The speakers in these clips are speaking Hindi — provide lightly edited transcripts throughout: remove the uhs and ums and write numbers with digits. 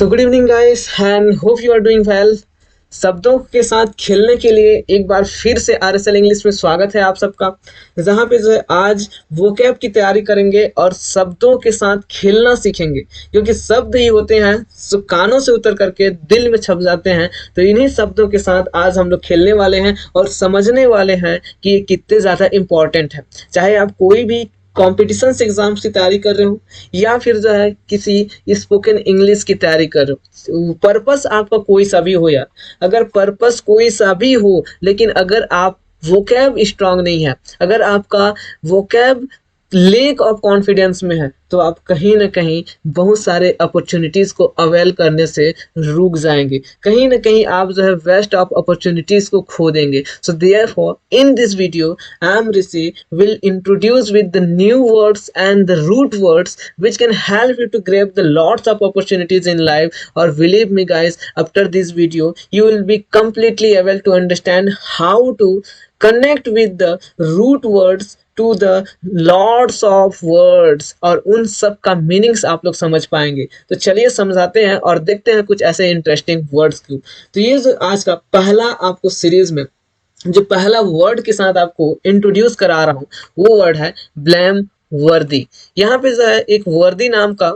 So good evening guys and hope you are doing well. शब्दों के साथ खेलने के लिए एक बार फिर से आरएसएल इंग्लिश में स्वागत है आप सबका, जहाँ पे जो है आज वोकैब की तैयारी करेंगे और शब्दों के साथ खेलना सीखेंगे, क्योंकि शब्द ही होते हैं जो कानों से उतर करके दिल में छप जाते हैं। तो इन्हीं शब्दों के साथ आज हम लोग खेलने वाले हैं और समझने वाले हैं कि ये कितने ज़्यादा इम्पोर्टेंट है। चाहे आप कोई भी कॉम्पिटिशन्स एग्जाम्स की तैयारी कर रहे हो या फिर जो है किसी स्पोकन इंग्लिश की तैयारी कर रहे हो, पर्पस आपका कोई सा भी हो यार, अगर पर्पस कोई सा भी हो लेकिन अगर आप वोकैब स्ट्रांग नहीं है, अगर आपका वोकैब लेक ऑफ कॉन्फिडेंस में है, तो आप कहीं ना कहीं बहुत सारे अपॉर्चुनिटीज़ को अवेल करने से रुक जाएंगे, कहीं ना कहीं आप जो है वेस्ट ऑफ अपॉर्चुनिटीज़ को खो देंगे। So therefore in this video I am Rishi will introduce with the new words and the root words which can help you to grab the lots of opportunities in life. Or believe me guys, after this video you will be completely able to understand how to connect with the root words to the lords of words, और उन सब का मीनिंग्स आप लोग समझ पाएंगे। तो चलिए समझाते हैं और देखते हैं कुछ ऐसे इंटरेस्टिंग वर्ड्स क्यों। तो ये जो आज का पहला आपको सीरीज में जो पहला वर्ड के साथ आपको इंट्रोड्यूस करा रहा हूँ वो वर्ड है ब्लेम वर्दी। यहाँ पे जो है एक वर्दी नाम का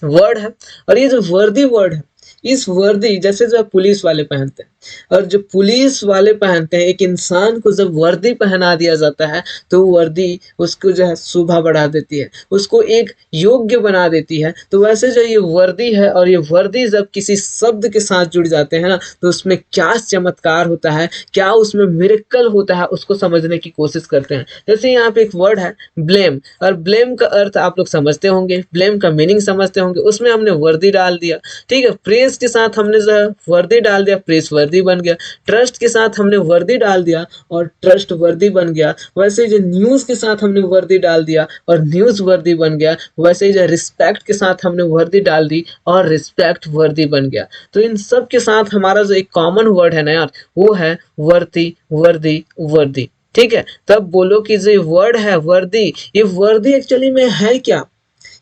वर्ड है, और ये जो वर्दी वर्ड है, इस वर्दी जैसे जो पुलिस वाले पहनते हैं, और जो पुलिस वाले पहनते हैं, एक इंसान को जब वर्दी पहना दिया जाता है तो वर्दी उसको जो है शोभा बढ़ा देती है, उसको एक योग्य बना देती है। तो वैसे जो ये वर्दी है और ये वर्दी जब किसी शब्द के साथ जुड़ जाते हैं ना, तो उसमें क्या चमत्कार होता है, क्या उसमें मिरेकल होता है, उसको समझने की कोशिश करते हैं। जैसे यहाँ पे एक वर्ड है ब्लेम, और ब्लेम का अर्थ आप लोग समझते होंगे, ब्लेम का मीनिंग समझते होंगे, उसमें हमने वर्दी डाल दिया। ठीक है, प्रेस के साथ हमने जो है वर्दी डाल दिया, प्रेस वर्दी बन गया। ट्रस्ट के साथ हमने वर्दी डाल दिया और ट्रस्ट वर्दी बन गया। वैसे जो न्यूज़ के साथ हमने वर्दी डाल दिया और न्यूज़ वर्दी बन गया। वैसे ही जो रिस्पेक्ट के साथ हमने वर्दी डाल दी और रिस्पेक्ट वर्दी बन गया। तो इन सब के साथ हमारा जो एक कॉमन वर्ड है ना यार, वो है वर्दी वर्दी वर्दी। ठीक है, तब बोलो कि जो वर्ड है वर्दी, ये वर्दी एक्चुअली में है क्या,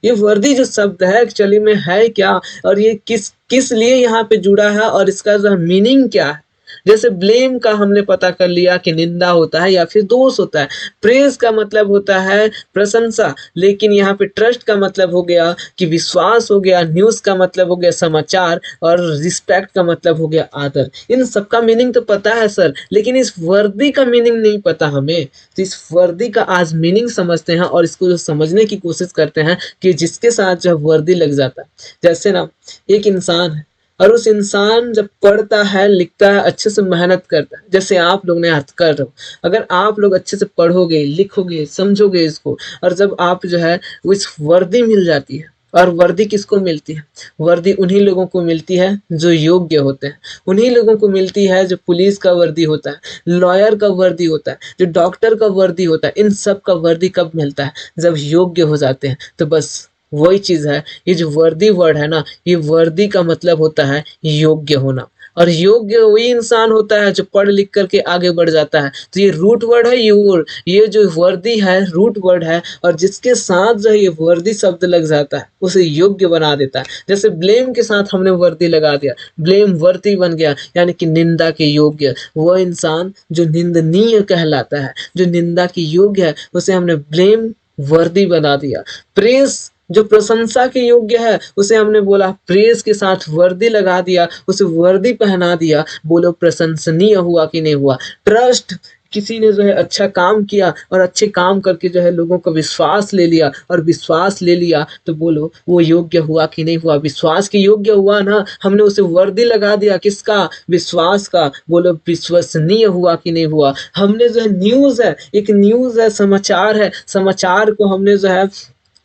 ये वर्दी जो शब्द है एक्चुअली में है क्या, और ये किस किस लिए यहाँ पे जुड़ा है और इसका जो मीनिंग क्या है। जैसे ब्लेम का हमने पता कर लिया कि निंदा होता है या फिर दोष होता है, प्रेज का मतलब होता है प्रशंसा, लेकिन यहाँ पे ट्रस्ट का मतलब हो गया कि विश्वास हो गया, न्यूज़ का मतलब हो गया समाचार, और रिस्पेक्ट का मतलब हो गया आदर। इन सब का मीनिंग तो पता है सर, लेकिन इस वर्दी का मीनिंग नहीं पता हमें। तो इस वर्दी का आज मीनिंग समझते हैं और इसको जो समझने की कोशिश करते हैं कि जिसके साथ जो वर्दी लग जाता है। जैसे ना एक इंसान है और उस इंसान जब पढ़ता है, लिखता है, अच्छे से मेहनत करता है, जैसे आप लोग ने आज कर रहे हो, अगर आप लोग अच्छे से पढ़ोगे, लिखोगे, समझोगे इसको, और जब आप जो है उस वर्दी मिल जाती है। और वर्दी किसको मिलती है? वर्दी उन्हीं लोगों को मिलती है जो योग्य होते हैं, उन्हीं लोगों को मिलती है जो पुलिस का वर्दी होता है, लॉयर का वर्दी होता है, जो डॉक्टर का वर्दी होता है। इन सब का वर्दी कब मिलता है? जब योग्य हो जाते हैं। तो बस वही चीज है, ये जो वर्दी वर्ड है ना, ये वर्दी का मतलब होता है योग्य होना, और योग्य वही इंसान होता है जो पढ़ लिख करके आगे बढ़ जाता है। तो ये रूट वर्ड है योर, ये जो वर्दी है रूट वर्ड है, और जिसके साथ जो ये वर्दी शब्द लग जाता है उसे योग्य बना देता है। जैसे ब्लेम के साथ हमने वर्दी लगा दिया, ब्लेम वर्दी बन गया, यानी कि निंदा के योग्य। वह इंसान जो निंदनीय कहलाता है, जो निंदा के योग्य है, उसे हमने ब्लेम वर्दी बना दिया। प्रेस जो प्रशंसा के योग्य है, उसे हमने बोला प्रेस के साथ वर्दी लगा दिया, उसे वर्दी पहना दिया। बोलो प्रशंसनीय हुआ कि नहीं हुआ। ट्रस्ट, किसी ने जो है अच्छा काम किया और अच्छे काम करके जो है लोगों को विश्वास ले लिया, और विश्वास ले लिया तो बोलो वो योग्य हुआ कि नहीं हुआ। विश्वास के योग्य हुआ ना, हमने उसे वर्दी लगा दिया, किसका? विश्वास का। बोलो विश्वसनीय हुआ कि नहीं हुआ। हमने जो है न्यूज़ है, एक न्यूज़ है, समाचार है, समाचार को हमने जो है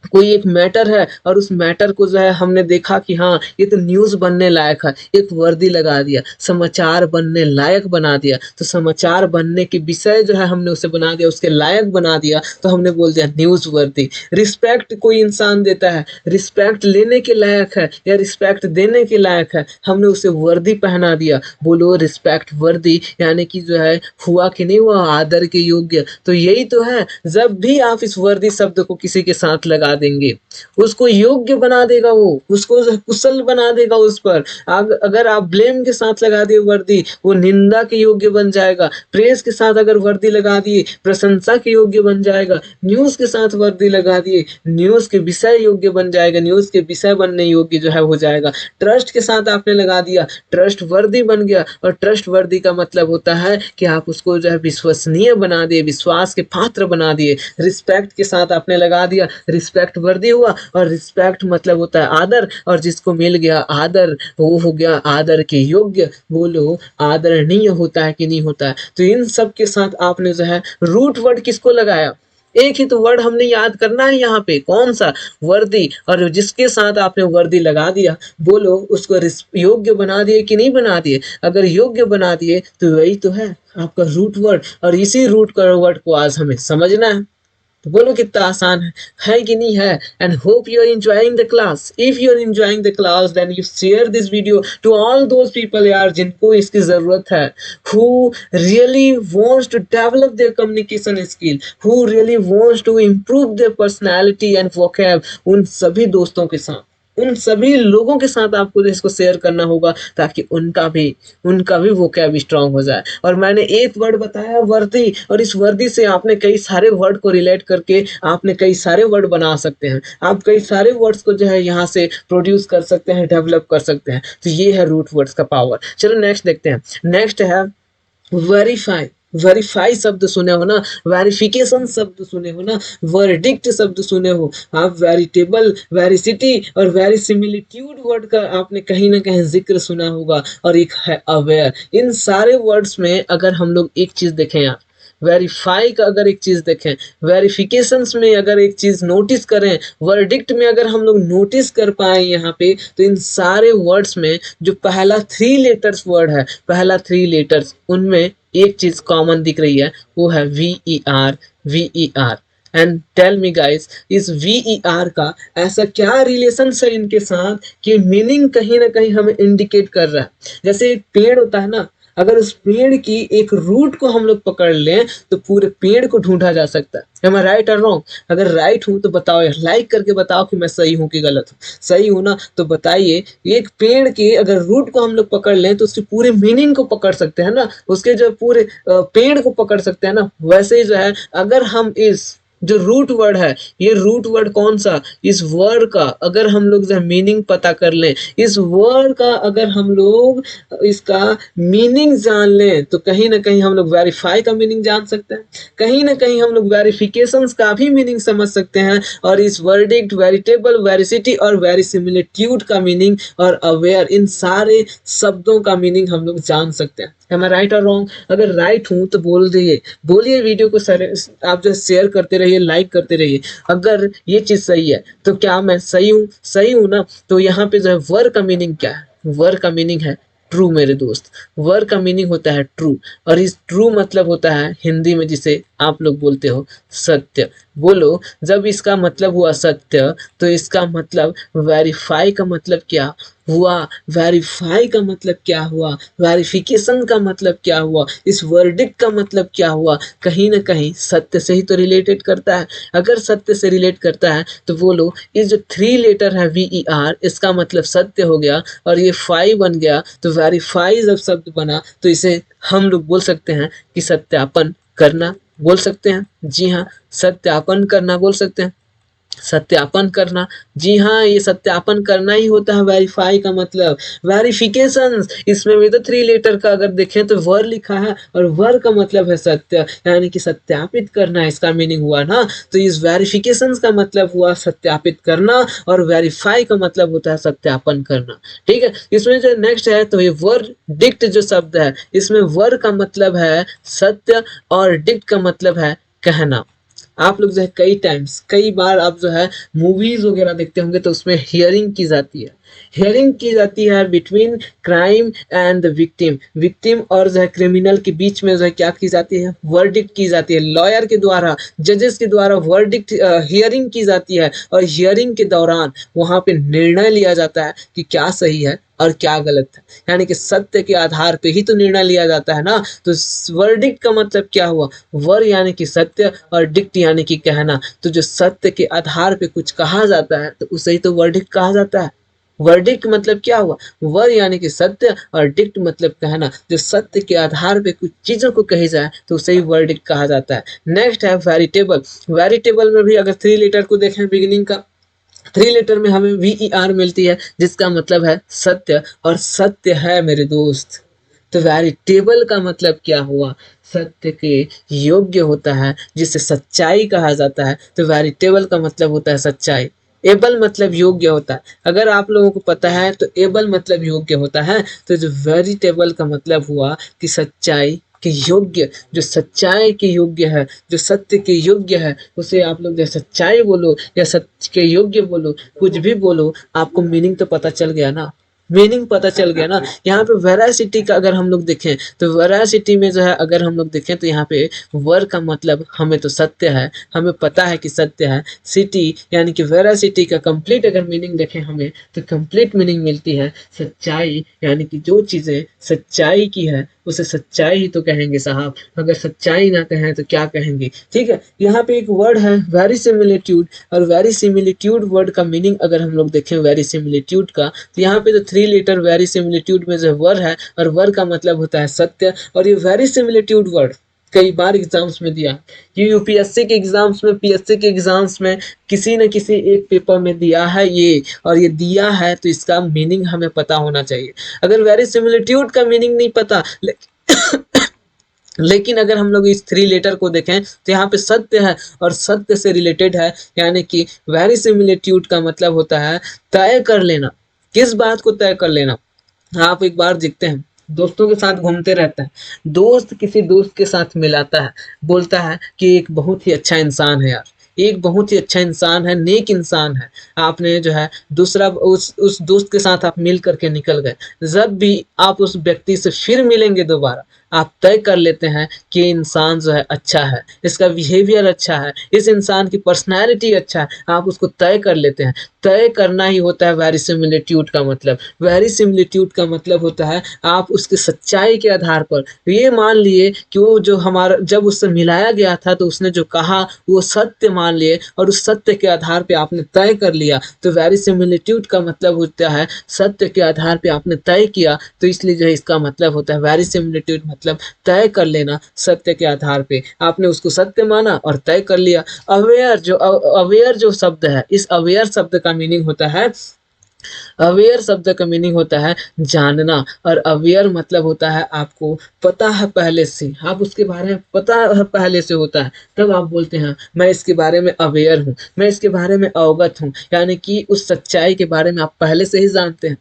कोई एक मैटर है और उस मैटर को जो है हमने देखा कि हाँ ये तो न्यूज़ बनने लायक है, एक वर्दी लगा दिया, समाचार बनने लायक बना दिया। तो समाचार बनने के विषय जो है हमने उसे बना दिया, उसके लायक बना दिया, तो हमने बोल दिया न्यूज़ वर्दी। रिस्पेक्ट कोई इंसान देता है, रिस्पेक्ट लेने के लायक है या रिस्पेक्ट देने के लायक है, हमने उसे वर्दी पहना दिया। बोलो रिस्पेक्ट वर्दी, यानी कि जो है हुआ कि नहीं हुआ आदर के योग्य। तो यही तो है, जब भी आप इस वर्दी शब्द को किसी के साथ लगा लगा देंगे, उसको योग्य बना देगा, वो उसको कुशल बना देगा। उस पर अगर आप ब्लेम के साथ लगा दिए वर्दी, वो निंदा के योग्य बन जाएगा। प्रेस के साथ अगर वर्दी लगा दिए, प्रशंसा के योग्य बन जाएगा। न्यूज के साथ वर्दी लगा दिए, न्यूज के विषय योग्य बन जाएगा, न्यूज के विषय बनने योग्य जो है हो जाएगा। ट्रस्ट के साथ आपने लगा दिया, ट्रस्ट वर्दी बन गया। और ट्रस्ट वर्दी का मतलब होता है कि आप उसको जो है विश्वसनीय बना दिए, विश्वास के पात्र बना दिए। रिस्पेक्ट के साथ आपने लगा दिया, रिस्पेक्ट वर्दी हुआ। और रिस्पेक्ट मतलब होता है आदर, और जिसको मिल गया आदर वो हो गया आदर के योग्य। बोलो आदरणीय होता है कि नहीं होता है। तो इन सब के साथ आपने जो है रूट वर्ड किसको लगाया, एक ही तो वर्ड हमने याद करना है यहाँ पे, कौन सा, वर्दी। और जिसके साथ आपने वर्दी लगा दिया, बोलो उसको योग्य बना दिए कि नहीं बना दिए। अगर योग्य बना दिए तो वही तो है आपका रूट वर्ड, और इसी रूट वर्ड को आज हमें समझना है। तो बोलो कितना आसान है कि नहीं है। And hope you are enjoying the class. If you are enjoying the class then you share this video to all those people यार जिनको इसकी जरूरत है, who really wants to develop their communication skill, who really wants to improve their personality and vocab। उन सभी दोस्तों के साथ, उन सभी लोगों के साथ आपको इसको शेयर करना होगा, ताकि उनका भी वोकैब स्ट्रांग हो जाए। और मैंने एक वर्ड बताया वर्दी, और इस वर्दी से आपने कई सारे वर्ड को रिलेट करके आपने कई सारे वर्ड बना सकते हैं। आप कई सारे वर्ड्स को जो है यहाँ से प्रोड्यूस कर सकते हैं, डेवलप कर सकते हैं। तो ये है रूट वर्ड्स का पावर। चलो नेक्स्ट देखते हैं। नेक्स्ट है वेरीफाई। वेरीफाई शब्द सुने हो ना, वेरिफिकेशन शब्द सुने हो ना, वर्डिक्ट शब्द सुने हो आप, वेरिटेबल, वेरिसिटी और वेरिसिमिलिट्यूड वर्ड का आपने कहीं ना कहीं जिक्र सुना होगा। और एक है अवेयर। इन सारे वर्ड्स में अगर हम लोग एक चीज देखें यार, वेरीफाई का अगर एक चीज देखें, वेरिफिकेशंस में अगर एक चीज नोटिस करें, वर्डिक्ट में अगर हम लोग नोटिस कर पाए यहाँ पे, तो इन सारे वर्ड्स में जो पहला 3 लेटर्स वर्ड है, पहला 3 लेटर्स, उनमें एक चीज कॉमन दिख रही है, वो है VER। VER and tell me guys, इस VER का ऐसा क्या रिलेशन है इनके साथ कि मीनिंग कहीं ना कहीं हमें इंडिकेट कर रहा है। जैसे एक पेड़ होता है ना, अगर उस पेड़ की एक रूट को हम लोग पकड़ लें तो पूरे पेड़ को ढूंढा जा सकता है। Am I right or wrong? अगर राइट हूं तो बताओ यार, लाइक करके बताओ कि मैं सही हूं कि गलत हूं। सही हूं ना, तो बताइए। एक पेड़ के अगर रूट को हम लोग पकड़ लें तो उसके पूरे मीनिंग को पकड़ सकते हैं ना, उसके जो पूरे पेड़ को पकड़ सकते हैं ना। वैसे ही जो है, अगर हम इस जो रूट वर्ड है, ये रूट वर्ड कौन सा, इस वर्ड का अगर हम लोग जो मीनिंग पता कर लें, इस वर्ड का अगर हम लोग इसका मीनिंग जान लें, तो कहीं ना कहीं हम लोग वेरीफाई का मीनिंग जान सकते हैं, कहीं ना कहीं हम लोग वेरिफिकेशंस का भी मीनिंग समझ सकते हैं। और इस वर्डिक्ट, वेरिटेबल, वेरिसिटी और वेरिसिमिलिट्यूड का मीनिंग और अवेयर, इन सारे शब्दों का मीनिंग हम लोग जान सकते हैं। Am I right or wrong? अगर राइट हूं तो बोल दिए, बोलिए वीडियो को आप जो शेयर करते रहिए, लाइक करते रहिए। अगर ये चीज सही है तो क्या मैं सही हूँ? सही हूँ ना। तो यहाँ पे जो है वर का मीनिंग क्या है? वर का मीनिंग है ट्रू मेरे दोस्त। वर का मीनिंग होता है ट्रू, और इस ट्रू मतलब होता है हिंदी में जिसे आप लोग बोलते हो सत्य। बोलो, जब इसका मतलब हुआ सत्य, तो इसका मतलब वेरीफाई का मतलब क्या हुआ? वेरीफाई का मतलब क्या हुआ? वेरिफिकेशन का मतलब क्या हुआ? इस वर्डिक्ट का मतलब क्या हुआ? कहीं ना कहीं सत्य से ही तो रिलेटेड करता है। अगर सत्य से रिलेट करता है तो बोलो, ये जो 3 लेटर है VER, इसका मतलब सत्य हो गया, और ये 5 बन गया। तो वेरीफाई जब शब्द बना तो इसे हम लोग बोल सकते हैं कि सत्यापन करना बोल सकते हैं। जी हाँ, सत्यापन करना बोल सकते हैं। सत्यापन करना, जी हाँ, ये सत्यापन करना ही होता है वेरीफाई का मतलब। वेरिफिकेशन, इसमें भी तो 3 लेटर का अगर देखें तो वर लिखा है, और वर का मतलब है सत्य, यानी कि सत्यापित करना इसका मीनिंग हुआ ना। तो इस वेरिफिकेशन का मतलब हुआ सत्यापित करना, और वेरीफाई का मतलब होता है सत्यापन करना। ठीक है, इसमें जो नेक्स्ट है, तो ये वर्डिक्ट जो शब्द है, इसमें वर का मतलब है सत्य, और डिक्ट का मतलब है कहना। आप लोग जो है कई बार आप जो है मूवीज वगैरह देखते होंगे, तो उसमें हियरिंग की जाती है। हियरिंग की जाती है between crime and the victim. Victim और जो है क्रिमिनल के बीच में जो है क्या की जाती है? वर्डिक्ट की जाती है। लॉयर के द्वारा, जजेस के द्वारा वर्डिक्ट हियरिंग की जाती है, और हियरिंग के दौरान वहां पे निर्णय लिया जाता है कि क्या सही है और क्या गलत है, यानी कि सत्य के आधार पे ही तो निर्णय लिया जाता है ना। तो वर्डिक्ट का मतलब क्या हुआ, वर यानी कि सत्य और डिक्ट यानी कि कहना। तो जो सत्य के आधार पे कुछ कहा जाता है तो उसे ही तो वर्डिक्ट कहा जाता है। वर्डिक्ट मतलब क्या हुआ, वर यानी कि सत्य और डिक्ट मतलब कहना। जो सत्य के आधार पे कुछ चीजों को कही जाए तो उसे ही वर्डिक्ट कहा जाता है। नेक्स्ट है वेरिटेबल। वेरिटेबल में भी अगर 3 लेटर को देखें बिगिनिंग का, 3 लेटर में हमें VER मिलती है जिसका मतलब है सत्य, और सत्य है मेरे दोस्त। तो वेरिटेबल का मतलब क्या हुआ, सत्य के योग्य होता है जिसे सच्चाई कहा जाता है। तो वेरिटेबल का मतलब होता है सच्चाई। एबल मतलब योग्य होता है, अगर आप लोगों को पता है तो एबल मतलब योग्य होता है। तो जो वेरिटेबल का मतलब हुआ कि सच्चाई के योग्य, जो सच्चाई के योग्य है, जो सत्य के योग्य है, उसे आप लोग जो सच्चाई बोलो या सत्य के योग्य बोलो, कुछ भी बोलो, आपको मीनिंग तो पता चल गया ना, मीनिंग पता चल गया ना। यहाँ पे वेरासिटी का अगर हम लोग देखें तो वेरासिटी में जो है अगर हम लोग देखें तो यहाँ पे वर का मतलब हमें तो सत्य है, हमें पता है कि सत्य है। सिटी यानी कि वेरासिटी का कंप्लीट अगर मीनिंग देखें हमें तो कंप्लीट मीनिंग मिलती है सच्चाई, यानी कि जो चीज़ें सच्चाई की है उसे सच्चाई ही तो कहेंगे साहब, अगर सच्चाई ना कहें तो क्या कहेंगे। ठीक है, यहाँ पे एक वर्ड है वेरिसिमिलिट्यूड, और वेरिसिमिलिट्यूड वर्ड का मीनिंग अगर हम लोग देखें वेरिसिमिलिट्यूड का, तो यहाँ पे जो 3 लेटर वेरिसिमिलिट्यूड में जो वर है, और वर का मतलब होता है सत्य। और ये वेरिसिमिलिट्यूड वर्ड कई बार एग्जाम्स में दिया, ये यूपीएससी के एग्जाम्स में, पीएससी के एग्जाम्स में किसी न किसी एक पेपर में दिया है ये, और ये दिया है तो इसका मीनिंग हमें पता होना चाहिए। अगर वेरिसिमिलिट्यूड का मीनिंग नहीं पता लेकिन अगर हम लोग इस 3 लेटर को देखें तो यहाँ पे सत्य है और सत्य से रिलेटेड है, यानी कि वेरिसिमिलिट्यूड का मतलब होता है तय कर लेना। किस बात को तय कर लेना, आप एक बार देखते हैं दोस्तों के साथ घूमते रहता है, दोस्त किसी दोस्त के साथ मिलाता है, बोलता है कि एक बहुत ही अच्छा इंसान है यार, एक बहुत ही अच्छा इंसान है, नेक इंसान है। आपने जो है दूसरा उस दोस्त के साथ आप मिल करके निकल गए, जब भी आप उस व्यक्ति से फिर मिलेंगे दोबारा, आप तय कर लेते हैं कि इंसान जो है अच्छा है, इसका बिहेवियर अच्छा है, इस इंसान की पर्सनैलिटी अच्छा है, आप उसको तय कर लेते हैं। तय करना ही होता है वेरिसिमिलिट्यूड का मतलब। वेरिसिमिलिट्यूड का मतलब होता है आप उसकी सच्चाई के आधार पर, ये मान लिए कि वो जो हमारा जब उससे मिलाया गया था तो उसने जो कहा वो सत्य मान लिए, और उस सत्य के आधार पे आपने तय कर लिया। तो वेरिसिमिलिट्यूड का मतलब होता है सत्य के आधार पे आपने तय किया, तो इसलिए जो है इसका मतलब होता है वेरिसिमिलिट्यूड मतलब तय कर लेना। सत्य के आधार पे आपने उसको सत्य माना और तय कर लिया। अवेयर जो शब्द है, इस अवेयर शब्द का मीनिंग होता है, अवेयर शब्द का मीनिंग होता है जानना, और अवेयर मतलब होता है आपको पता है पहले से, आप उसके बारे में पता है पहले से होता है, तब आप बोलते हैं मैं इसके बारे में अवेयर हूँ, मैं इसके बारे में अवगत हूँ, यानी कि उस सच्चाई के बारे में आप पहले से ही जानते हैं।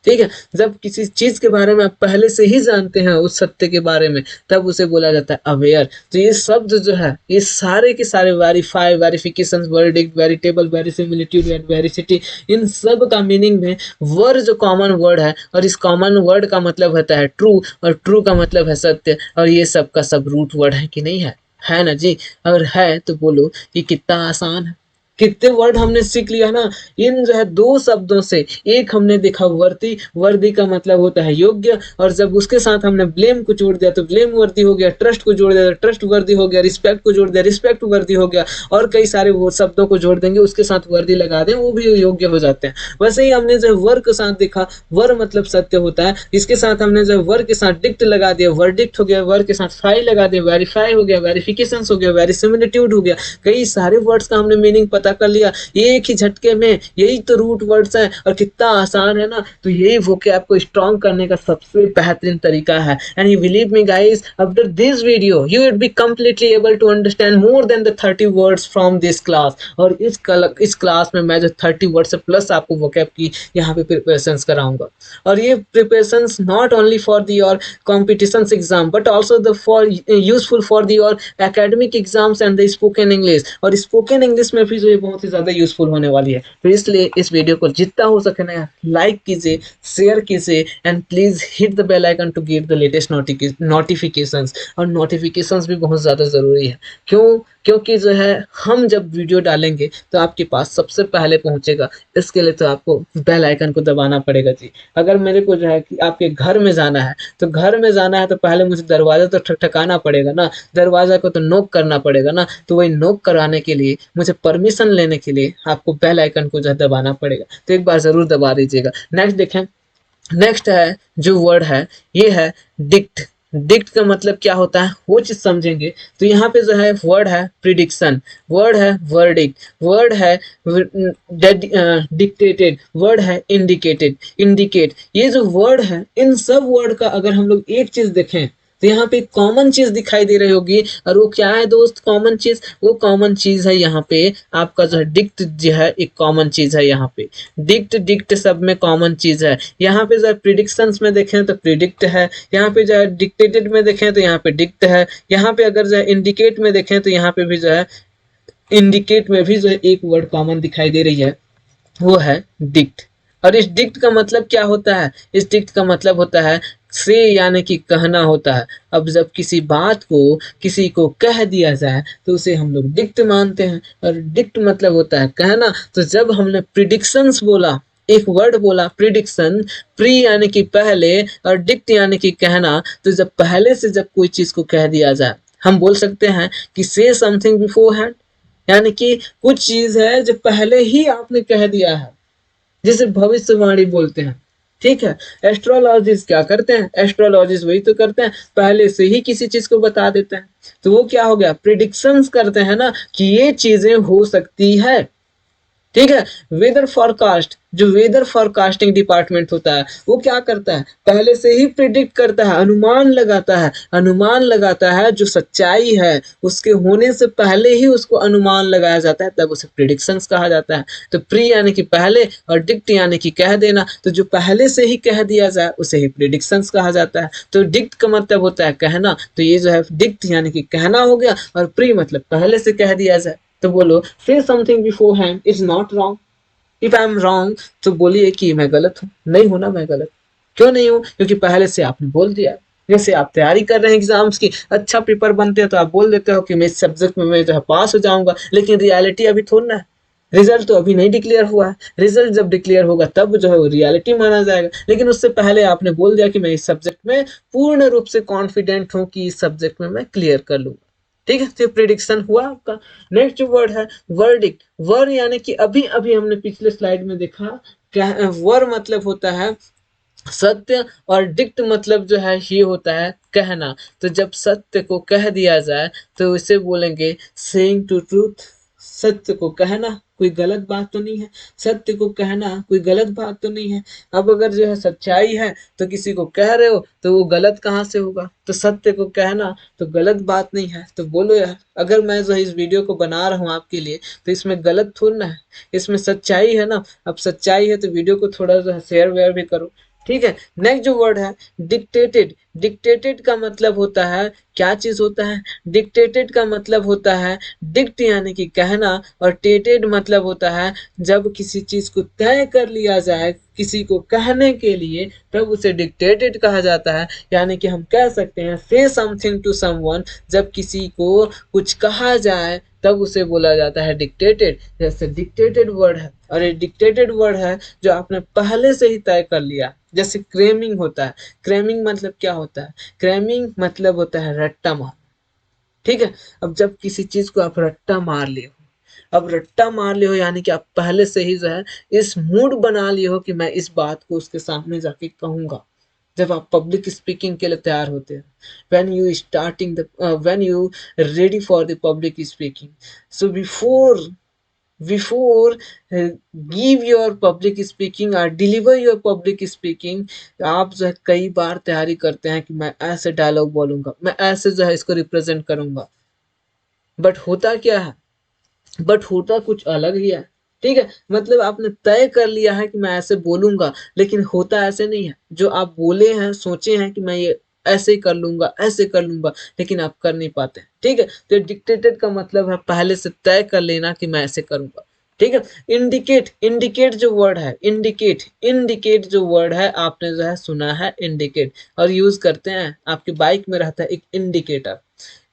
ठीक है, जब किसी चीज के बारे में आप पहले से ही जानते हैं उस सत्य के बारे में, तब उसे बोला जाता है अवेयर। तो ये शब्द जो है ये सारे के सारे verify, verification, verdict, veritable, verisimilitude and veracity, इन सब का मीनिंग में वर जो कॉमन वर्ड है, और इस कॉमन वर्ड का मतलब होता है ट्रू, और ट्रू का मतलब है सत्य, और ये सब का सब रूट वर्ड है कि नहीं है ना जी। अगर है तो बोलो ये कितना आसान है, कितने वर्ड हमने सीख लिया ना इन जो है 2 शब्दों से। एक हमने देखा वर्दी, वर्दी का मतलब होता है योग्य, और जब उसके साथ हमने ब्लेम को जोड़ दिया तो ब्लेम वर्दी हो गया, ट्रस्ट को जोड़ दिया तो ट्रस्ट वर्दी हो गया, रिस्पेक्ट को जोड़ दिया रिस्पेक्ट वर्दी हो गया, और कई सारे वो शब्दों को जोड़ देंगे उसके साथ वर्दी लगा दें वो भी योग्य हो जाते हैं। वैसे ही हमने जो वर के साथ देखा, वर मतलब सत्य होता है, इसके साथ हमने जो वर के साथ डिक्ट लगा दिया, वर्डिक्ट हो गया, वर के साथ फाई लगा दिया, वेरीफाई हो गया, वेरिफिकेशन हो गया, वेरिसिमिलिट्यूड हो गया, कई सारे वर्ड्स का हमने मीनिंग पता कर लिया एक ही झटके में। यही तो रूट वर्ड्स हैं, और कितना आसान है ना। तो यही वोकैब को स्ट्रॉन्ग करने का सबसे बेहतरीन तरीका है। And you believe me guys, after this video you will be completely able to understand more than the 30 words from this class. और इस क्लास में मैं जो 30 वर्ड से प्लस आपको वोकैब की यहाँ पे प्रिपरेशंस कराऊंगा। और ये preparations not only for the your competitions exam but also the for useful for the your academic exams and the spoken English. और स्पोकन इंग्लिश में भी जो ये बहुत ही ज़्यादा यूजफुल होने वाली है। तो इसलिए इस वीडियो को जितना हो सके ना लाइक कीजिए, शेयर कीजिए, and please hit the bell icon to get the latest notifications. और नोटिफिकेशंस भी बहुत ज़्यादा ज़रूरी है। क्यों? क्योंकि जो है हम जब वीडियो डालेंगे तो आपके पास सबसे पहले पहुंचेगा। इसके लिए तो आपको बेल आइकन को दबाना पड़ेगा जी। अगर मेरे को जो है कि आपके घर में जाना है, तो घर में जाना है तो पहले मुझे दरवाज़ा तो ठकठकाना पड़ेगा ना, दरवाज़ा को तो नॉक करना पड़ेगा ना, तो वही नॉक कराने के लिए, मुझे परमिशन लेने के लिए आपको बेल आइकन को जो है दबाना पड़ेगा। तो एक बार ज़रूर दबा दीजिएगा। नेक्स्ट देखें, नेक्स्ट है जो वर्ड है, ये है डिक्ट। डिक्ट का मतलब क्या होता है वो चीज समझेंगे। तो यहाँ पे जो है वर्ड है प्रिडिक्शन, वर्ड है वर्डिक्ट, वर्ड है डिक्टेटेड, वर्ड है इंडिकेटेड, इंडिकेट। ये जो वर्ड है, इन सब वर्ड का अगर हम लोग एक चीज देखें तो यहाँ पे कॉमन चीज दिखाई दे रही होगी। और वो क्या है दोस्त कॉमन चीज? वो कॉमन चीज है यहाँ पे आपका जो है डिक्ट जो है एक कॉमन चीज है यहाँ पे। डिक्ट डिक्ट सब में कॉमन चीज है। यहाँ पे जो है प्रिडिक्शंस में देखें तो प्रिडिक्ट है, यहाँ पे जो है डिक्टेटेड में देखें तो यहाँ पे डिक्ट है, यहाँ पे अगर जो है इंडिकेट में देखें तो यहाँ पे भी जो है इंडिकेट में भी जो है एक वर्ड कॉमन दिखाई दे रही है, वो है डिक्ट। और इस डिक्ट का मतलब क्या होता है? इस डिक्ट का मतलब होता है से, यानी कि कहना होता है। अब जब किसी बात को किसी को कह दिया जाए तो उसे हम लोग डिक्ट मानते हैं, और डिक्ट मतलब होता है कहना। तो जब हमने प्रिडिक्शंस बोला, एक वर्ड बोला प्रिडिक्शन, प्री यानी कि पहले और डिक्ट यानी कि कहना, तो जब पहले से जब कोई चीज को कह दिया जाए, हम बोल सकते हैं कि से समथिंग बिफोर हैंड, यानी कि कुछ चीज है जो पहले ही आपने कह दिया है, जिसे भविष्यवाणी बोलते हैं। ठीक है, एस्ट्रोलॉजिस्ट क्या करते हैं? एस्ट्रोलॉजिस्ट वही तो करते हैं, पहले से ही किसी चीज को बता देते हैं। तो वो क्या हो गया? प्रिडिक्शंस करते हैं ना कि ये चीजें हो सकती है। ठीक है, वेदर फॉरकास्ट, जो वेदर फॉरकास्टिंग डिपार्टमेंट होता है वो क्या करता है? पहले से ही प्रिडिक्ट करता है, अनुमान लगाता है, अनुमान लगाता है। जो सच्चाई है उसके होने से पहले ही उसको अनुमान लगाया जाता है, तब उसे प्रिडिक्शंस कहा जाता है। तो प्री यानी कि पहले और डिक्ट यानी कि कह देना, तो जो पहले से ही कह दिया जाए उसे ही प्रिडिक्शंस कहा जाता है। तो डिक्ट का मतलब होता है कहना, तो ये जो है डिक्ट यानी कि कहना हो गया, और प्री मतलब पहले से कह दिया जाए। तो बोलो से something before hand is not wrong. If I am wrong तो बोलिए कि मैं गलत हूँ। नहीं हूं ना मैं गलत? क्यों नहीं हूँ? क्योंकि पहले से आपने बोल दिया। जैसे आप तैयारी कर रहे हैं एग्जाम्स की, अच्छा पेपर बनते हैं तो आप बोल देते हो कि मैं इस सब्जेक्ट में मैं जो है पास हो जाऊंगा, लेकिन रियलिटी अभी थोड़ा ना है। रिजल्ट तो अभी नहीं डिक्लेयर हुआ है, रिजल्ट जब डिक्लेयर होगा तब जो है वो रियलिटी माना जाएगा। लेकिन उससे पहले आपने बोल दिया कि मैं इस सब्जेक्ट में पूर्ण रूप से कॉन्फिडेंट हूँ कि इस सब्जेक्ट में मैं क्लियर कर लूंगा। ठीक है, तो प्रिडिक्शन हुआ आपका। नेक्स्ट जो वर्ड है वर्डिक्ट, वर्ड यानी कि अभी अभी हमने पिछले स्लाइड में देखा, वर्ड मतलब होता है सत्य, और डिक्ट मतलब जो है ये होता है कहना। तो जब सत्य को कह दिया जाए तो इसे बोलेंगे सेइंग टू ट्रूथ। सत्य को कहना कोई गलत बात तो नहीं है, सत्य को कहना कोई गलत बात तो नहीं है। अब अगर जो है सच्चाई है तो किसी को कह रहे हो तो वो गलत कहाँ से होगा? तो सत्य को कहना तो गलत बात नहीं है। तो बोलो यार, अगर मैं जो है इस वीडियो को बना रहा हूँ आपके लिए तो इसमें गलत थोड़ा ना है, इसमें सच्चाई है ना। अब सच्चाई है तो वीडियो को थोड़ा जो है शेयर वेयर भी करो। ठीक है, नेक्स्ट जो वर्ड है डिक्टेटेड। डिक्टेटेड का मतलब होता है क्या चीज होता है? डिक्टेटेड का मतलब होता है डिक्ट यानी कि कहना, और टेटेड मतलब होता है जब किसी चीज को तय कर लिया जाए किसी को कहने के लिए, तब उसे डिक्टेटेड कहा जाता है। यानी कि हम कह सकते हैं से समथिंग टू समवन, जब किसी को कुछ कहा जाए तब उसे बोला जाता है डिक्टेटेड। जैसे डिक्टेटेड वर्ड है, और ये डिक्टेटेड वर्ड है जो आपने पहले से ही तय कर लिया। जैसे क्रेमिंग होता है, क्रेमिंग मतलब क्या होता है? क्रेमिंग मतलब होता है रट्टा मार। ठीक है, अब जब किसी चीज को आप रट्टा मार लिए हो, अब रट्टा मार लिए हो यानी कि आप पहले से ही जो है इस मूड बना लिए हो कि मैं इस बात को उसके सामने जाके कहूंगा। जब आप पब्लिक स्पीकिंग के लिए तैयार होते हैं, when you ready for the public speaking, so before give your public speaking or deliver your public speaking, आप जो है कई बार तैयारी करते हैं कि मैं ऐसे डायलॉग बोलूंगा, मैं ऐसे जो है इसको रिप्रेजेंट करूंगा। बट होता क्या है? बट होता कुछ अलग ही है। ठीक है, मतलब आपने तय कर लिया है कि मैं ऐसे बोलूंगा, लेकिन होता ऐसे नहीं है। जो आप बोले हैं, सोचे हैं कि मैं ये ऐसे कर लूंगा, ऐसे कर लूंगा, लेकिन आप कर नहीं पाते। ठीक है, तो डिक्टेटेड का मतलब है पहले से तय कर लेना कि मैं ऐसे करूंगा। ठीक है, इंडिकेट, इंडिकेट जो वर्ड है, इंडिकेट, इंडिकेट जो वर्ड है आपने जो है सुना है इंडिकेट, और यूज करते हैं। आपकी बाइक में रहता है एक इंडिकेटर।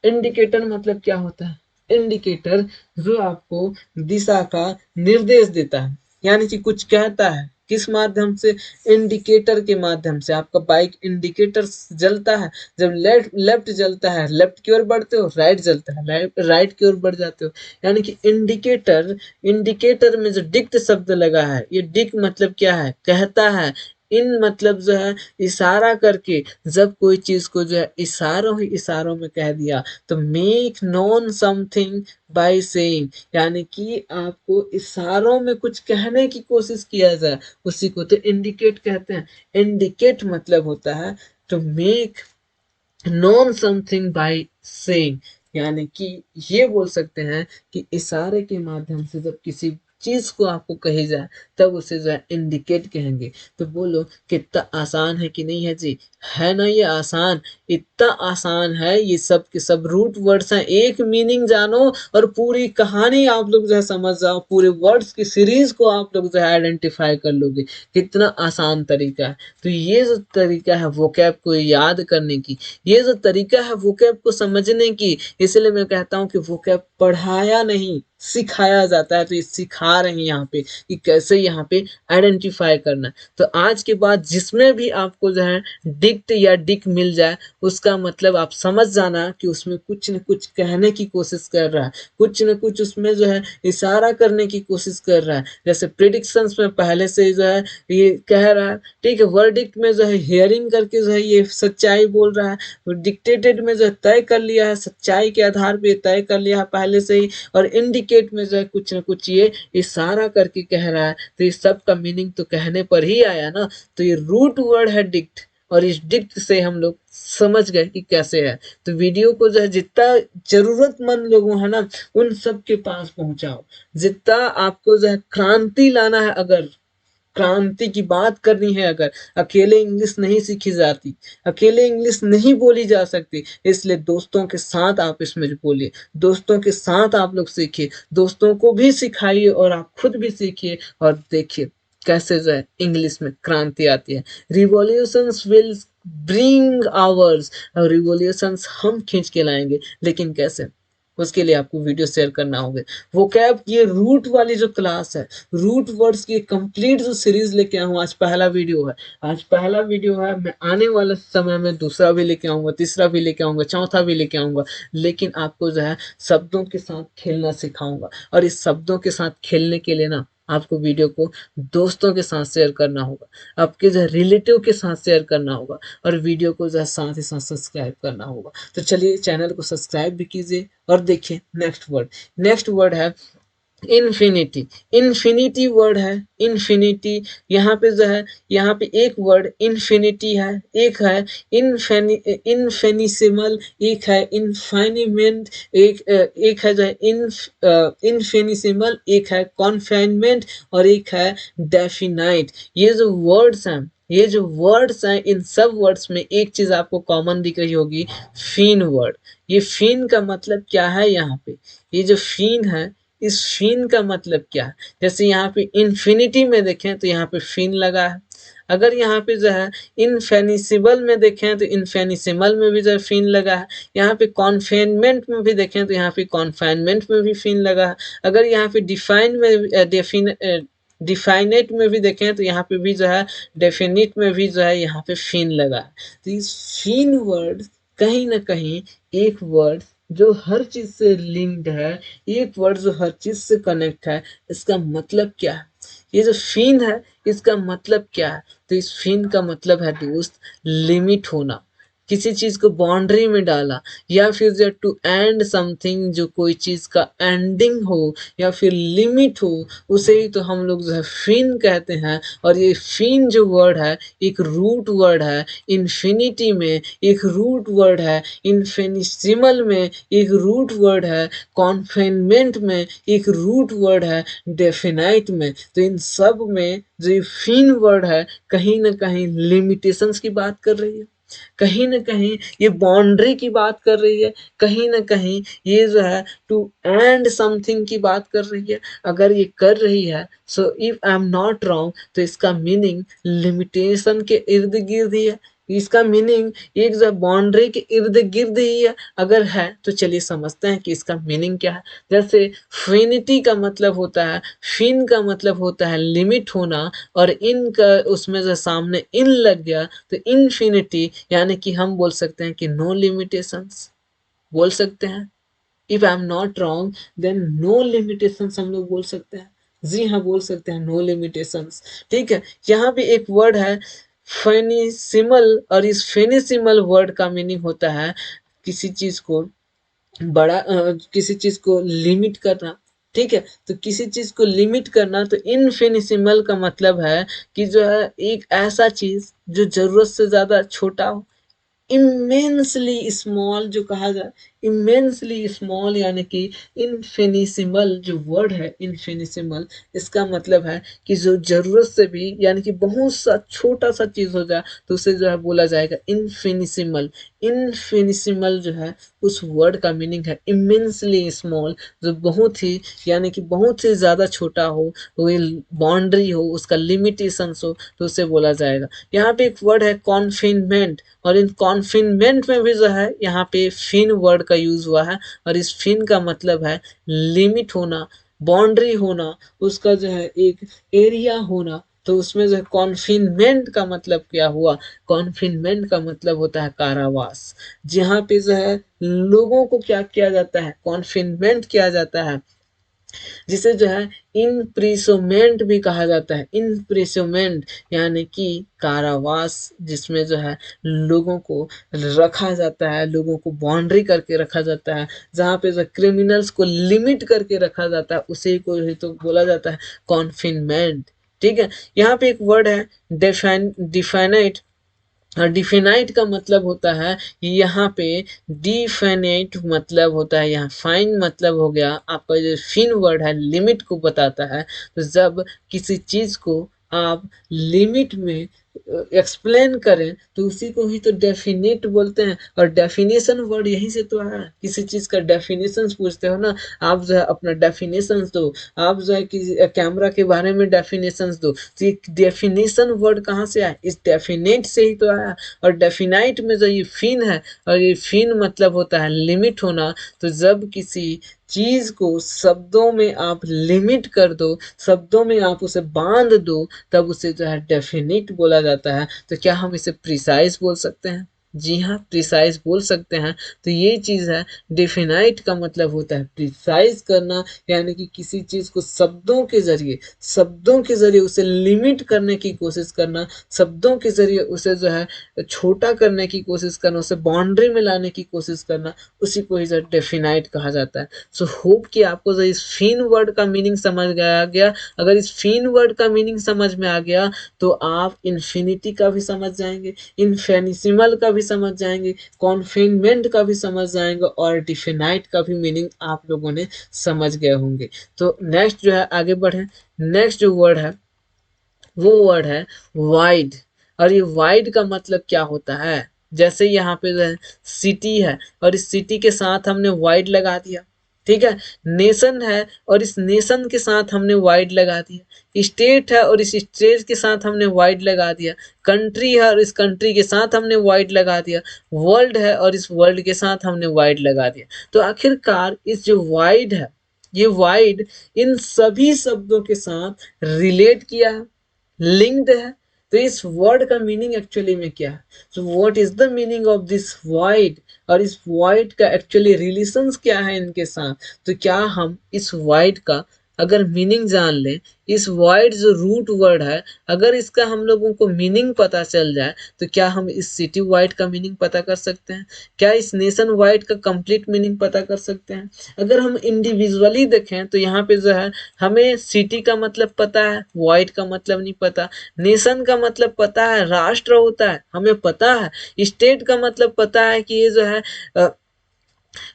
इंडिकेटर मतलब क्या होता है? इंडिकेटर जो आपको दिशा का निर्देश देता है, यानी कि कुछ कहता है। किस माध्यम से? इंडिकेटर के माध्यम से। आपका बाइक इंडिकेटर जलता है, जब लेफ्ट लेफ्ट जलता है लेफ्ट की ओर बढ़ते हो, राइट जलता है राइट की ओर बढ़ जाते हो। यानी कि इंडिकेटर, इंडिकेटर में जो डिक्ट शब्द लगा है, ये डिक्ट मतलब क्या है? कहता है। इन मतलब जो है इशारा करके, जब कोई चीज को जो है इशारों ही इशारों में कह दिया, तो make known something by saying, यानी कि आपको इशारों में कुछ कहने की कोशिश किया जाए, उसी को तो इंडिकेट कहते हैं। इंडिकेट मतलब होता है to make known something by saying, यानी कि ये बोल सकते हैं कि इशारे के माध्यम से जब किसी चीज को आपको कही जाए, तब उसे जो है इंडिकेट कहेंगे। तो बोलो कितना आसान है कि नहीं है जी? है ना ये आसान? इतना आसान है, ये सब के सब रूट वर्ड्स हैं। एक मीनिंग जानो और पूरी कहानी आप लोग जो है समझ जाओ, पूरे वर्ड्स की सीरीज को आप लोग जो है आइडेंटिफाई कर लोगे। कितना आसान तरीका है। तो ये जो तरीका है वोकैब को याद करने की, ये जो तरीका है वोकैब को समझने की, इसलिए मैं कहता हूँ कि वोकैब पढ़ाया नहीं सिखाया जाता है। तो ये सिखा रहे हैं यहाँ पे कि कैसे यहाँ पे आइडेंटिफाई करना है। तो आज के बाद जिसमें भी आपको जो है डिक्ट या डिक मिल जाए, उसका मतलब आप समझ जाना कि उसमें कुछ न कुछ कहने की कोशिश कर रहा है, कुछ न कुछ उसमें जो है इशारा करने की कोशिश कर रहा है। जैसे प्रिडिक्शंस में पहले से जो है ये कह रहा है, ठीक है। वर्डिक्ट में जो है हियरिंग करके जो है ये सच्चाई बोल रहा है। डिक्टेटेड में जो है तय कर लिया है, सच्चाई के आधार पे तय कर लिया है पहले से ही। और इंडिकेट में जो है कुछ न कुछ ये इशारा करके कह रहा है। तो इस सब का मीनिंग तो कहने पर ही आया ना। तो ये रूट वर्ड है डिक्ट, और इस डिक्ट से हम लोग समझ गए कि कैसे है। तो वीडियो को जो है जितना जरूरतमंद लोगों है ना, उन सब के पास पहुंचाओ। जितना आपको जो है क्रांति लाना है, अगर क्रांति की बात करनी है, अगर अकेले इंग्लिश नहीं सीखी जाती, अकेले इंग्लिश नहीं बोली जा सकती, इसलिए दोस्तों के साथ आप इसमें बोलिए, दोस्तों के साथ आप लोग सीखिए, दोस्तों को भी सिखाइए और आप खुद भी सीखिए और देखिए कैसे जो है इंग्लिश में क्रांति आती है। रिवॉल्यूशंस विल ब्रिंग आवर्स, और रिवॉल्यूशंस हम खींच के लाएंगे, लेकिन कैसे? उसके लिए आपको वीडियो शेयर करना होगा। वोकैब की ये रूट वाली जो क्लास है, रूट वर्ड्स की कंप्लीट जो सीरीज लेके आया हूँ, आज पहला वीडियो है, आज पहला वीडियो है। मैं आने वाले समय में दूसरा भी लेके आऊंगा, तीसरा भी लेके आऊंगा, चौथा भी लेके आऊंगा, लेकिन आपको जो है शब्दों के साथ खेलना सिखाऊंगा। और इस शब्दों के साथ खेलने के लिए ना, आपको वीडियो को दोस्तों के साथ शेयर करना होगा, आपके जो है रिलेटिव के साथ शेयर करना होगा, और वीडियो को जो है साथ ही साथ सब्सक्राइब करना होगा। तो चलिए चैनल को सब्सक्राइब भी कीजिए और देखिए नेक्स्ट वर्ड। नेक्स्ट वर्ड है इन्फिनिटी। इन्फिनिटी वर्ड है, इन्फिनिटी। यहाँ पे जो है, यहाँ पे एक वर्ड इन्फिनिटी है, एक है इनफेनिसिमल, एक है इनफाइनिमेंट, एक है जो है इनफेनिसिमल, एक है कॉन्फाइनमेंट, और एक है डेफिनाइट। ये जो वर्ड्स हैं, ये जो वर्ड्स हैं, इन सब वर्ड्स में एक चीज आपको कॉमन दिख रही होगी, फीन वर्ड। ये फीन का मतलब क्या है? यहाँ पे ये जो फीन है, इस फीन का मतलब क्या है? जैसे यहाँ पे इन्फिनिटी में देखें तो यहाँ पे फीन लगा है। अगर यहाँ पे जो है इनफेनिसिबल में देखें तो इनफेनिसिमल में भी जो है फीन लगा है। यहाँ पे कॉन्फेनमेंट में भी देखें तो यहाँ पे कॉन्फाइनमेंट में भी फीन लगा है। अगर यहाँ पे डिफाइन में डिफाइनेट में भी देखें तो यहाँ पे भी जो है डेफिनिट में भी जो है यहाँ पे फीन लगा है। तो इस फीन वर्ड कहीं ना कहीं एक वर्ड जो हर चीज से लिंक्ड है, एक वर्ड जो हर चीज से कनेक्ट है, इसका मतलब क्या है? ये जो फीन है, इसका मतलब क्या है? तो इस फीन का मतलब है दोस्त, लिमिट होना। किसी चीज को बाउंड्री में डाला, या फिर जो टू एंड समथिंग, जो कोई चीज का एंडिंग हो या फिर लिमिट हो, उसे ही तो हम लोग जो है फीन कहते हैं। और ये फीन जो वर्ड है, एक रूट वर्ड है। इन्फिनिटी में एक रूट वर्ड है, इन्फिनिसिमल में एक रूट वर्ड है, कॉन्फाइनमेंट में एक रूट वर्ड है, डेफिनाइट में। तो इन सब में जो ये फीन वर्ड है, कहीं ना कहीं लिमिटेशंस की बात कर रही है, कहीं ना कहीं ये बाउंड्री की बात कर रही है, कहीं ना कहीं ये जो है टू एंड समथिंग की बात कर रही है। अगर ये कर रही है, so if I am not wrong, तो इसका मीनिंग लिमिटेशन के इर्द गिर्द ही है। इसका मीनिंग एक जो बाउंड्री के इर्द गिर्द ही है, अगर है तो चलिए समझते हैं कि इसका मीनिंग क्या है। जैसे फिनिटी का मतलब होता है, फिन का मतलब होता है लिमिट होना, और इन का उसमें जो सामने इन लग गया तो इनफिनिटी, यानी कि हम बोल सकते हैं कि नो लिमिटेशंस बोल सकते हैं। If I am not wrong then no limitations हम लोग बोल सकते हैं। जी हाँ, बोल सकते हैं नो लिमिटेशंस। ठीक है, यहाँ पे एक वर्ड है फेनिसिमल, और इस फेनिसिमल वर्ड का मीनिंग होता है किसी चीज को किसी चीज को लिमिट करना। ठीक है, तो किसी चीज को लिमिट करना, तो इनफिनिसिमल का मतलब है कि जो है एक ऐसा चीज जो जरूरत से ज्यादा छोटा हो। इमेंसली स्मॉल जो कहा जाए, इमेंसली स्मॉल, यानी कि इनफिनिसिमल जो वर्ड है इनफिनिसिमल, इसका मतलब है कि जो जरूरत से भी यानी कि बहुत सा छोटा सा चीज हो जाए तो उसे जो है बोला जाएगा इनफिनिसिमल। इनफिनिसिमल जो है उस वर्ड का मीनिंग है इमेंसली स्मॉल, जो बहुत ही यानी कि बहुत ही ज्यादा छोटा हो, वो बाउंड्री हो, उसका लिमिटेशंस हो, तो उसे बोला जाएगा। यहाँ पे एक वर्ड है कॉन्फिनमेंट, और इन कॉन्फिनमेंट में भी जो है यहाँ पे फिन वर्ड का यूज हुआ है, और इस फिन का मतलब है लिमिट होना, बाउंड्री होना, उसका जो है एक एरिया होना। तो उसमें जो है कॉन्फिनमेंट का मतलब क्या हुआ, कॉन्फिनमेंट का मतलब होता है कारावास, जहाँ पे जो है लोगों को क्या किया जाता है, कॉन्फिनमेंट किया जाता है, जिसे जो है इम्प्रिसोमेंट भी कहा जाता है। इम्प्रिसोमेंट यानी कि कारावास, जिसमें जो है लोगों को रखा जाता है, लोगों को बाउंड्री करके रखा जाता है, जहाँ पे जो क्रिमिनल्स को लिमिट करके रखा जाता है, उसे को ही तो बोला जाता है कॉन्फिनमेंट। ठीक है, यहाँ पे एक वर्ड है डिफाइनाइट, और डिफिनाइट का मतलब होता है यहाँ पे, डिफिनाइट मतलब होता है यहाँ फाइन मतलब हो गया आपका जो फिन वर्ड है लिमिट को बताता है। तो जब किसी चीज को आप लिमिट में एक्सप्लेन करें तो उसी को ही तो डेफिनेट बोलते हैं, और डेफिनेशन वर्ड यहीं से तो है। किसी चीज का डेफिनेशन पूछते हो ना, आप जो है अपना डेफिनेशन दो, आप जो है किसी कैमरा के बारे में डेफिनेशन दो, तो ये डेफिनेशन वर्ड कहाँ से आया, इस डेफिनेट से ही तो आया। और डेफिनाइट में जो ये फिन है, और ये फिन मतलब होता है लिमिट होना, तो जब किसी चीज को शब्दों में आप लिमिट कर दो, शब्दों में आप उसे बांध दो, तब उसे जो है डेफिनिट बोला जाता है। तो क्या हम इसे प्रिसाइज बोल सकते हैं? जी हाँ, प्रिसाइज बोल सकते हैं। तो ये चीज है, डेफिनाइट का मतलब होता है प्रिसाइज करना, यानी कि किसी चीज को शब्दों के जरिए उसे लिमिट करने की कोशिश करना, शब्दों के जरिए उसे जो है छोटा करने की कोशिश करना, उसे बाउंड्री में लाने की कोशिश करना, उसी को ही जो डेफिनाइट कहा जाता है। सो होप कि आपको जो इस फिन वर्ड का मीनिंग समझ गया। अगर इस फिन वर्ड का मीनिंग समझ में आ गया तो आप इन्फिनिटी का भी समझ जाएंगे, इनफेनिसिमल का भी समझ जाएंगे, कॉन्फिनमेंट का भी समझ जाएंगे, और डिफिनाइट का भी मीनिंग आप लोगों ने समझ गए होंगे। तो नेक्स्ट जो है आगे बढ़े। नेक्स्ट जो वर्ड है वो वर्ड है वाइड, और ये वाइड का मतलब क्या होता है, जैसे यहाँ पे जो है सिटी है, और इस सिटी के साथ हमने वाइड लगा दिया। ठीक है, नेशन है, और इस नेशन के साथ हमने वाइड लगा दिया। स्टेट है, और इस स्टेट के साथ हमने वाइड लगा दिया। कंट्री है, और इस कंट्री के साथ हमने वाइड लगा दिया। वर्ल्ड है, और इस वर्ल्ड के साथ हमने वाइड लगा दिया। तो आखिरकार इस जो वाइड है, ये वाइड इन सभी शब्दों के साथ रिलेट किया है, लिंक्ड है। तो इस वर्ड का मीनिंग एक्चुअली में क्या है, so what is the meaning of this wide, और इस वाइड का एक्चुअली रिलेशंस क्या है इनके साथ। तो क्या हम इस वाइड का अगर मीनिंग जान लें, इस वाइड जो रूट वर्ड है, अगर इसका हम लोगों को मीनिंग पता चल जाए, तो क्या हम इस सिटी वाइड का मीनिंग पता कर सकते हैं, क्या इस नेशन वाइड का कंप्लीट मीनिंग पता कर सकते हैं। अगर हम इंडिविजुअली देखें तो यहाँ पे जो है हमें सिटी का मतलब पता है, वाइड का मतलब नहीं पता। नेशन का मतलब पता है, राष्ट्र होता है, हमें पता है। स्टेट का मतलब पता है कि ये जो है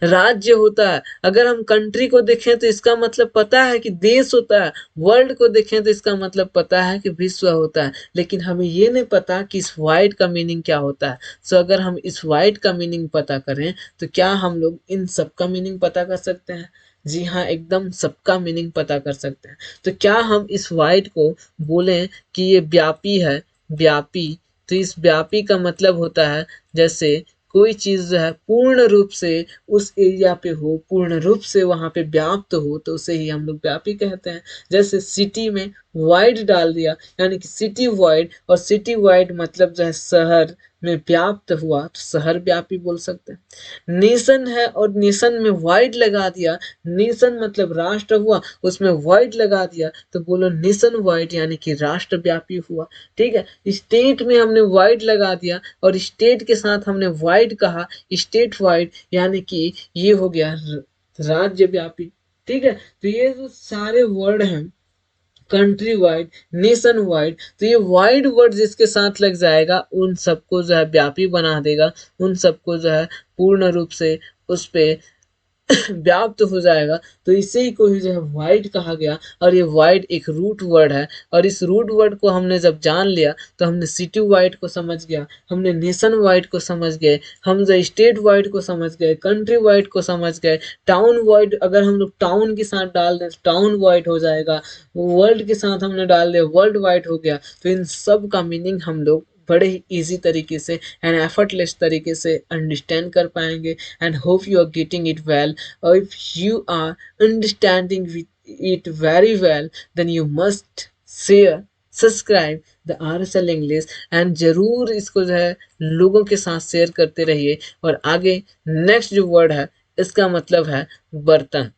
राज्य होता है। अगर हम कंट्री को देखें तो इसका मतलब पता है कि देश होता है। वर्ल्ड को देखें तो इसका मतलब पता है कि विश्व होता है। लेकिन हमें ये नहीं पता कि इस वाइड का मीनिंग क्या होता है। सो अगर हम इस वाइड का मीनिंग पता करें तो क्या हम लोग इन सब का मीनिंग पता कर सकते हैं। जी हाँ, एकदम सबका मीनिंग पता कर सकते हैं। तो क्या हम इस वाइड को बोलें कि ये व्यापी है, व्यापी, तो इस व्यापी का मतलब होता है जैसे कोई चीज़ जो है पूर्ण रूप से उस एरिया पे हो, पूर्ण रूप से वहाँ पे व्याप्त हो, तो उसे ही हम लोग व्यापी कहते हैं। जैसे सिटी में वाइड डाल दिया, यानी कि सिटी वाइड, और सिटी वाइड मतलब जो है शहर में व्याप्त हुआ, तो शहर व्यापी बोल सकते हैं। नेशन है और नेशन में वाइड लगा दिया, नेशन मतलब राष्ट्र हुआ, उसमें वाइड लगा दिया, तो बोलो नेशन वाइड यानी कि राष्ट्र व्यापी हुआ। ठीक है, स्टेट में हमने वाइड लगा दिया और स्टेट के साथ हमने वाइड कहा, स्टेट वाइड यानी कि ये हो गया राज्य व्यापी। ठीक है, तो ये जो सारे वर्ड हैं, कंट्री वाइड, नेशन वाइड, तो ये वाइड वर्ड जिसके साथ लग जाएगा उन सबको जो है व्यापी बना देगा, उन सबको जो है पूर्ण रूप से उस पे व्याप्त हो जाएगा। तो इसे ही को ही जो है वाइड कहा गया, और ये वाइड एक रूट वर्ड है, और इस रूट वर्ड को हमने जब जान लिया तो हमने सिटी वाइड को समझ गया, हमने नेशन वाइड को समझ गए, हम जो स्टेट वाइड को समझ गए, कंट्री वाइड को समझ गए, टाउन वाइड अगर हम लोग टाउन के साथ डाल दें टाउन वाइड हो जाएगा, वर्ल्ड के साथ हमने डाल दिया वर्ल्ड वाइड हो गया। तो इन सब का मीनिंग हम लोग बड़े ही इजी तरीके से एंड एफर्टलेस तरीके से अंडरस्टैंड कर पाएंगे, and hope you are getting it well. or if you are understanding it very well, then you must share, subscribe the RSL English, and जरूर इसको जो है लोगों के साथ शेयर करते रहिए। और आगे नेक्स्ट जो वर्ड है इसका मतलब है बर्तन।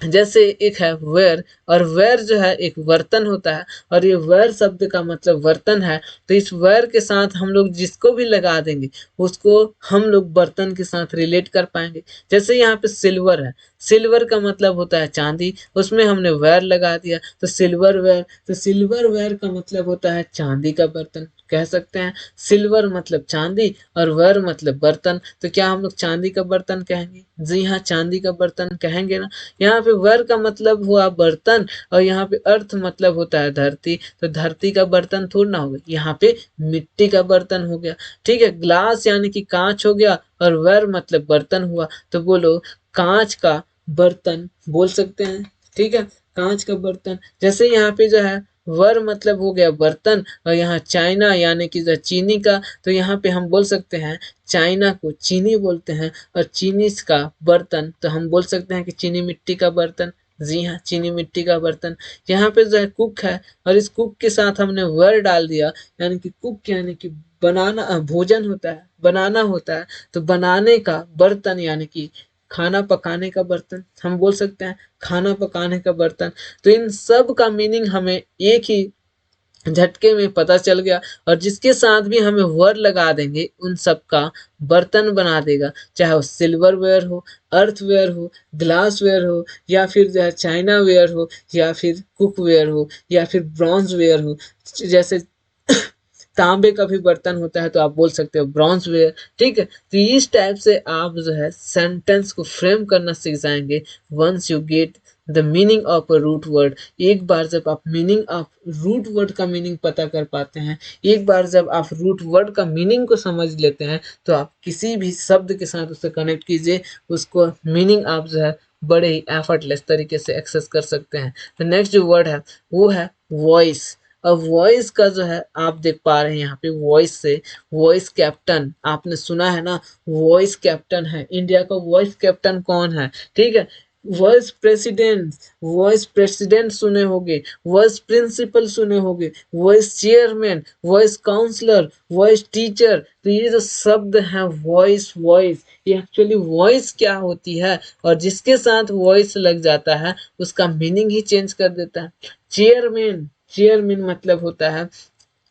जैसे एक है वेयर, और वेयर जो है एक बर्तन होता है, और ये वेयर शब्द का मतलब बर्तन है, तो इस वेयर के साथ हम लोग जिसको भी लगा देंगे उसको हम लोग बर्तन के साथ रिलेट कर पाएंगे। जैसे यहाँ पे सिल्वर है, सिल्वर का मतलब होता है चांदी, उसमें हमने वेयर लगा दिया तो सिल्वर वेयर, तो सिल्वर वेयर का मतलब होता है चांदी का बर्तन, कह सकते हैं। सिल्वर मतलब चांदी और वेयर मतलब बर्तन, तो क्या हम लोग चांदी का बर्तन कहेंगे? जी हाँ, चांदी का बर्तन कहेंगे ना। यहाँ पे वर का मतलब हुआ बर्तन, और यहाँ पे अर्थ मतलब होता है धरती, तो धरती का बर्तन थोड़ा ना होगा, यहाँ पे मिट्टी का बर्तन हो गया। ठीक है, ग्लास यानी कि कांच हो गया, और वर मतलब बर्तन हुआ, तो बोलो कांच का बर्तन बोल सकते हैं। ठीक है, कांच का बर्तन। जैसे यहाँ पे जो है वर मतलब हो गया बर्तन, और यहाँ चाइना यानी कि जो चीनी का, तो यहाँ पे हम बोल सकते हैं चाइना को चीनी बोलते हैं, और चीनी का बर्तन तो हम बोल सकते हैं कि चीनी मिट्टी का बर्तन। जी हाँ, चीनी मिट्टी का बर्तन। यहाँ पे जो है कुक है, और इस कुक के साथ हमने वर डाल दिया, यानी कि कुक यानी कि बनाना, भोजन होता है, बनाना होता है, तो बनाने का बर्तन यानी कि खाना पकाने का बर्तन हम बोल सकते हैं, खाना पकाने का बर्तन। तो इन सब का मीनिंग हमें एक ही झटके में पता चल गया, और जिसके साथ भी हमें वर लगा देंगे उन सब का बर्तन बना देगा, चाहे वो सिल्वर वेयर हो, अर्थ वेयर हो, ग्लास वेयर हो, या फिर जो है चाइना वेयर हो, या फिर कुक वेयर हो, या फिर ब्रॉन्ज वेयर हो। जैसे तांबे का भी बर्तन होता है तो आप बोल सकते हो ब्रॉन्ज वेयर। ठीक है, तो इस टाइप से आप जो है सेंटेंस को फ्रेम करना सीख जाएंगे once you get the meaning of a root word. एक बार जब आप मीनिंग ऑफ रूट वर्ड का मीनिंग पता कर पाते हैं, एक बार जब आप रूट वर्ड का मीनिंग को समझ लेते हैं, तो आप किसी भी शब्द के साथ उसे कनेक्ट कीजिए, उसको मीनिंग आप जो है बड़े ही एफर्टलेस तरीके से एक्सेस कर सकते हैं। तो नेक्स्ट जो वर्ड है वो है वॉइस। अब वॉइस का जो है आप देख पा रहे हैं यहाँ पे वॉइस से वॉइस कैप्टन आपने सुना है ना, वॉइस कैप्टन है इंडिया का। वॉइस कैप्टन कौन है? ठीक है, वॉइस प्रेसिडेंट सुने होंगे, वॉइस प्रिंसिपल सुने होंगे, vice chairman, vice counsellor, vice teacher. तो ये जो शब्द है वॉइस, वॉइस ये एक्चुअली वॉइस क्या होती है, और जिसके साथ वॉइस लग जाता है उसका मीनिंग ही चेंज कर देता है। चेयरमैन, चेयरमैन मतलब होता है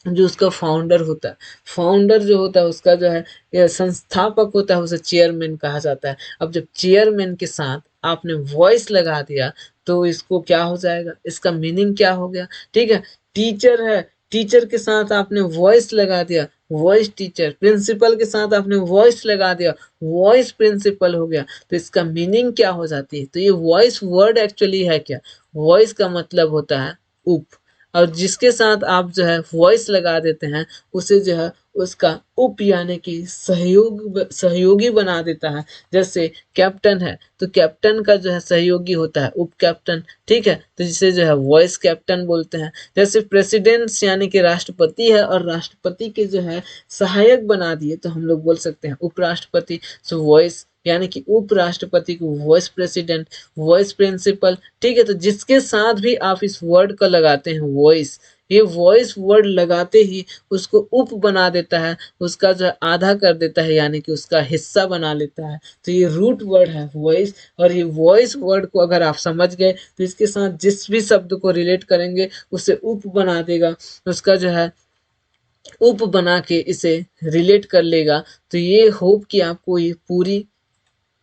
जो उसका फाउंडर होता है, फाउंडर जो होता है उसका जो है या संस्थापक होता है, उसे चेयरमैन कहा जाता है। अब जब चेयरमैन के साथ आपने वॉइस लगा दिया तो इसको क्या हो जाएगा, इसका मीनिंग क्या हो गया? ठीक है, टीचर है, टीचर के साथ आपने वॉइस लगा दिया, वॉइस टीचर। प्रिंसिपल के साथ आपने वॉइस लगा दिया, वॉइस प्रिंसिपल हो गया। तो इसका मीनिंग क्या हो जाती है? तो ये वॉइस वर्ड एक्चुअली है क्या? वॉइस का मतलब होता है उप। और जिसके साथ आप जो है वॉइस लगा देते हैं उसे जो है उसका उप यानी कि सहयोगी बना देता है। जैसे कैप्टन है तो कैप्टन का जो है सहयोगी होता है उप कैप्टन, ठीक है, तो जिसे जो है वॉइस कैप्टन बोलते हैं। जैसे प्रेसिडेंट्स यानी कि राष्ट्रपति है और राष्ट्रपति के जो है सहायक बना दिए तो हम लोग बोल सकते हैं उपराष्ट्रपति। सो वॉइस यानी कि उपराष्ट्रपति को वॉइस प्रेसिडेंट, वॉइस प्रिंसिपल, ठीक है। तो जिसके साथ भी आप इस वर्ड को लगाते हैं वॉइस, ये वॉइस वर्ड लगाते ही उसको उप बना देता है, उसका जो आधा कर देता है यानी कि उसका हिस्सा बना लेता है। तो ये रूट वर्ड है वॉइस, और ये वॉइस वर्ड को अगर आप समझ गए तो इसके साथ जिस भी शब्द को रिलेट करेंगे उसे उप बना देगा, उसका जो है उप बना के इसे रिलेट कर लेगा। तो ये होप कि आपको ये पूरी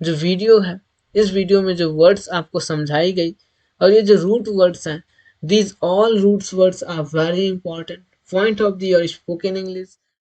जो वीडियो है, इस वीडियो में जो वर्ड्स आपको समझाई गई और ये जो रूट वर्ड्स हैं, these all roots words are very important point of the your spoken English.